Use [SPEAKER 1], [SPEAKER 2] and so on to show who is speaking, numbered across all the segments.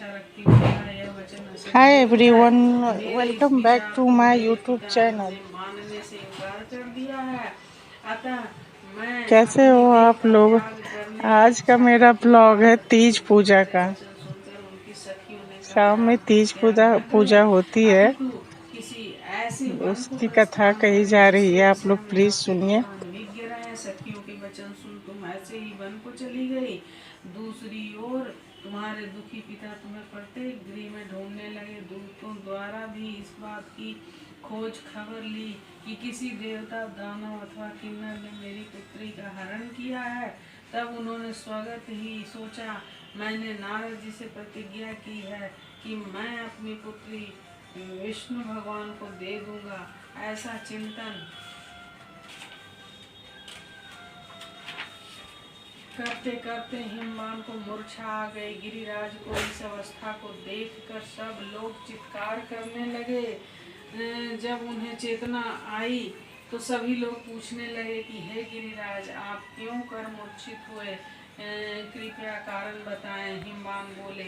[SPEAKER 1] इच्छा रखती हूँ यह वचन सिद्ध
[SPEAKER 2] हाय
[SPEAKER 1] हो
[SPEAKER 2] एवरीवन,
[SPEAKER 1] जाए। मेरे
[SPEAKER 2] वेलकम
[SPEAKER 1] इस
[SPEAKER 2] बैक
[SPEAKER 1] विचार
[SPEAKER 2] टू
[SPEAKER 1] को
[SPEAKER 2] माय
[SPEAKER 1] मेरे
[SPEAKER 2] यूट्यूब
[SPEAKER 1] पिता
[SPEAKER 2] चैनल।
[SPEAKER 1] ने मानने से इनकार कर दिया है, अतः मैं
[SPEAKER 2] कैसे
[SPEAKER 1] अपनी
[SPEAKER 2] हो
[SPEAKER 1] देह
[SPEAKER 2] आप
[SPEAKER 1] का
[SPEAKER 2] लोग?
[SPEAKER 1] त्याग करने की
[SPEAKER 2] आज का
[SPEAKER 1] इच्छा
[SPEAKER 2] मेरा
[SPEAKER 1] करती हूँ।
[SPEAKER 2] ब्लॉग है
[SPEAKER 1] पार्वती
[SPEAKER 2] तीज
[SPEAKER 1] के
[SPEAKER 2] पूजा
[SPEAKER 1] मेरे
[SPEAKER 2] का।
[SPEAKER 1] वचन सुनकर उनकी सखियों ने
[SPEAKER 2] शाम
[SPEAKER 1] कहा,
[SPEAKER 2] में तीज
[SPEAKER 1] क्या
[SPEAKER 2] पूजा
[SPEAKER 1] न
[SPEAKER 2] पूजा
[SPEAKER 1] करें,
[SPEAKER 2] होती है,
[SPEAKER 1] अपितु किसी ऐसे वन को
[SPEAKER 2] उसकी कथा
[SPEAKER 1] प्रस्थान
[SPEAKER 2] कही
[SPEAKER 1] करें
[SPEAKER 2] जा रही
[SPEAKER 1] जिसके
[SPEAKER 2] है, आप
[SPEAKER 1] विषय
[SPEAKER 2] लोग
[SPEAKER 1] में
[SPEAKER 2] प्लीज
[SPEAKER 1] आपके
[SPEAKER 2] सुनिए।
[SPEAKER 1] पिता विज्ञ रहे। सखियों के वचन सुन तुम ऐसे ही वन को चली गई। दूसरी ओर तुम्हारे दुखी पिता तुम्हें प्रत्येक गृह में ढूंढने लगे। दूतों द्वारा भी इस बात की खोज खबर ली कि किसी देवता, दानव अथवा किन्नर ने मेरी पुत्री का हरण किया है। तब उन्होंने स्वगत ही सोचा, मैंने नारद जी से प्रतिज्ञा की है कि मैं अपनी पुत्री विष्णु भगवान को दे दूंगा। ऐसा चिंतन करते करते हिमवान को मूर्छा आ गई। गिरिराज को इस अवस्था को देखकर सब लोग चित्कार करने लगे। जब उन्हें चेतना आई तो सभी लोग पूछने लगे कि हे गिरिराज, आप क्यों कर मूर्छित हुए, कृपया कारण बताएं। हिमवान बोले,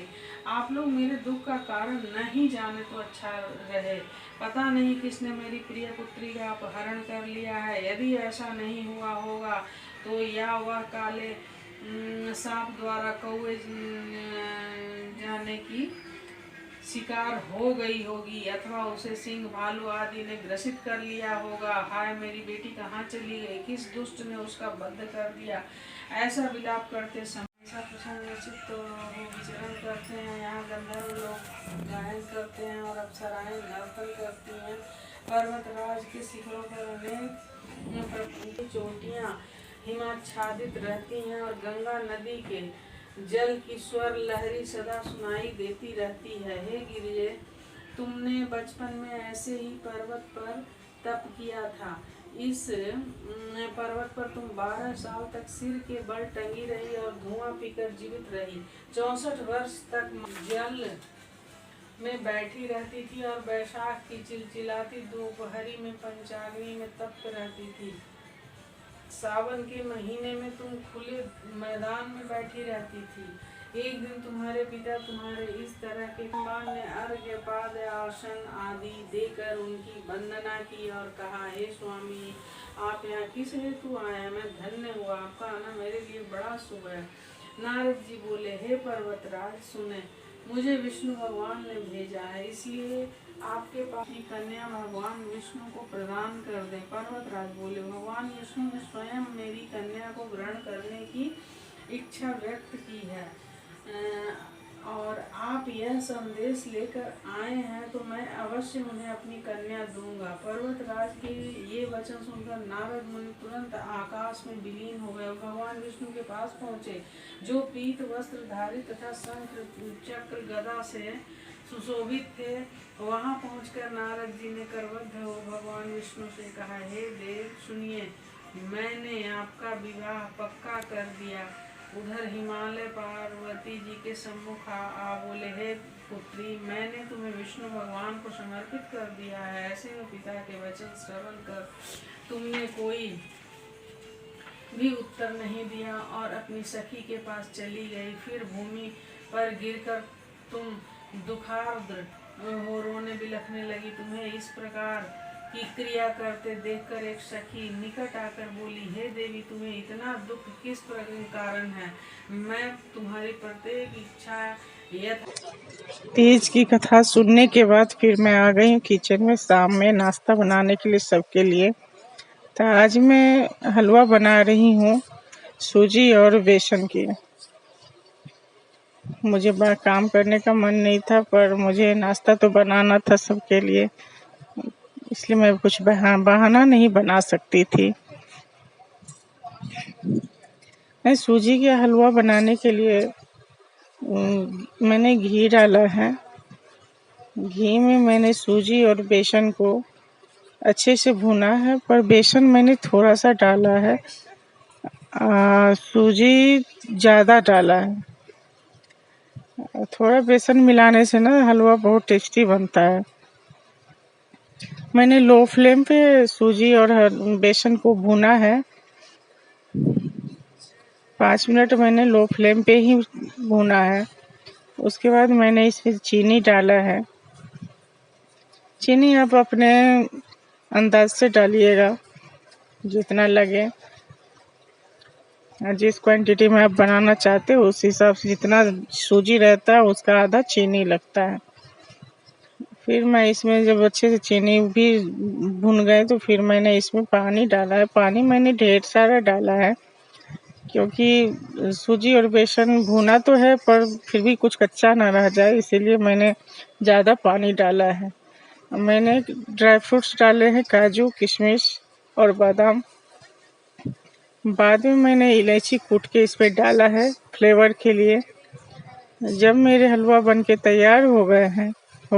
[SPEAKER 1] आप लोग मेरे दुख का कारण नहीं जाने तो अच्छा रहे। पता नहीं किसने मेरी प्रिय पुत्री का अपहरण कर लिया है। यदि ऐसा नहीं हुआ होगा तो या वह काले सांप द्वारा कौवे जाने की शिकार हो गई होगी, अथवा उसे सिंह, भालू आदि ने ग्रसित कर लिया होगा। हाय, मेरी बेटी कहाँ चली गई? किस दुष्ट ने उसका वध कर दिया? ऐसा विलाप करते समय ऐसा प्रसन्न चित्त हो विचरण करते हैं। यहाँ गंधर्व लोग गायन करते हैं और अप्सराएं नर्तन करती हैं। पर्वतराज के शिखरों पर अनेक प्रकार की चोटियाँ हिमाच्छादित रहती हैं और गंगा नदी के जल की स्वर लहरी सदा सुनाई देती रहती है। हे गिरिजे, तुमने बचपन में ऐसे ही पर्वत पर तप किया था। इस पर्वत पर तुम 12 साल तक सिर के बल टंगी रही और धुआं पीकर जीवित रही। 64 वर्ष तक जल में बैठी रहती थी और बैसाख की चिलचिलाती दोपहरी में पंचाग्नि में तप्त रहती थी। सावन के महीने में तुम खुले मैदान में बैठी रहती थी। एक दिन तुम्हारे पिता तुम्हारे इस तरह के हिमवान ने अर्घ्य, पाद, आसन आदि देकर उनकी वंदना की और कहा, हे स्वामी, आप यहाँ किस हेतु आए हैं? मैं धन्य हुआ, आपका आना मेरे लिए बड़ा शुभ है। नारद जी बोले, हे पर्वतराज, सुने, मुझे विष्णु भगवान ने भेजा है, इसलिए आपके पास की कन्या भगवान विष्णु को प्रदान कर दें। पर्वतराज बोले, भगवान विष्णु ने स्वयं मेरी कन्या को ग्रहण करने की इच्छा व्यक्त की है और आप यह संदेश लेकर आए हैं तो मैं अवश्य उन्हें अपनी कन्या दूंगा। पर्वतराज के ये वचन सुनकर नारद मुनि तुरंत आकाश में विलीन हो गए। भगवान विष्णु के पास पहुँचे, जो पीत वस्त्र धारी तथा शंख चक्र गदा से सुशोभित थे। वहां पहुंचकर नारद जी ने करवद्ध हो भगवान विष्णु से कहा, हे देव, सुनिए, मैंने आपका विवाह पक्का कर दिया। उधर हिमालय पार्वती जी के सम्मुख आ बोले, हे पुत्री, मैंने तुम्हें विष्णु भगवान को समर्पित कर दिया है। ऐसे में पिता के वचन श्रवण कर तुमने कोई भी उत्तर नहीं दिया और अपनी सखी के पास चली गई। फिर भूमि पर गिरकर तुम दुखार्द्र हो रोने बिलखने लगी। तुम्हें इस प्रकार की क्रिया करते देखकर एक सखी निकट आकर बोली, हे देवी, तुम्हें इतना दुख किस कारण है? मैं तुम्हारी प्रत्येक इच्छा
[SPEAKER 2] तीज की कथा सुनने के बाद फिर मैं आ गई हूँ किचन में शाम में नाश्ता बनाने के लिए सबके लिए। तो आज मैं हलवा बना रही हूँ सूजी और बेसन की। मुझे काम करने का मन नहीं था, पर मुझे नाश्ता तो बनाना था सबके लिए, इसलिए मैं कुछ बहाना नहीं बना सकती थी। मैं सूजी का हलवा बनाने के लिए मैंने घी डाला है। घी में मैंने सूजी और बेसन को अच्छे से भुना है, पर बेसन मैंने थोड़ा सा डाला है, सूजी ज़्यादा डाला है। थोड़ा बेसन मिलाने से ना हलवा बहुत टेस्टी बनता है। मैंने लो फ्लेम पे सूजी और बेसन को भुना है। 5 मिनट मैंने लो फ्लेम पे ही भुना है। उसके बाद मैंने इसमें चीनी डाला है। चीनी आप अपने अंदाज से डालिएगा जितना लगे, जिस क्वांटिटी में आप बनाना चाहते हो उस हिसाब से जितना सूजी रहता है उसका आधा चीनी लगता है। फिर मैं इसमें जब अच्छे से चीनी भी भुन गए तो फिर मैंने इसमें पानी डाला है। पानी मैंने ढेर सारा डाला है क्योंकि सूजी और बेसन भुना तो है पर फिर भी कुछ कच्चा ना रह जाए, इसीलिए मैंने ज़्यादा पानी डाला है। मैंने ड्राई फ्रूट्स डाले हैं, काजू, किशमिश और बादाम। बाद में मैंने इलायची कूट के इस पे डाला है फ्लेवर के लिए। जब मेरे हलवा बन के तैयार हो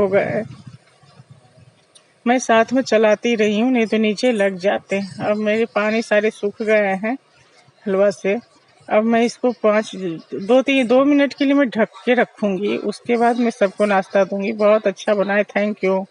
[SPEAKER 2] गए, मैं साथ में चलाती रही हूँ, नहीं तो नीचे लग जाते हैं। अब मेरे पानी सारे सूख गए हैं हलवा से। अब मैं इसको 2 मिनट के लिए मैं ढक के रखूँगी, उसके बाद मैं सबको नाश्ता दूँगी। बहुत अच्छा बना है, थैंक यू।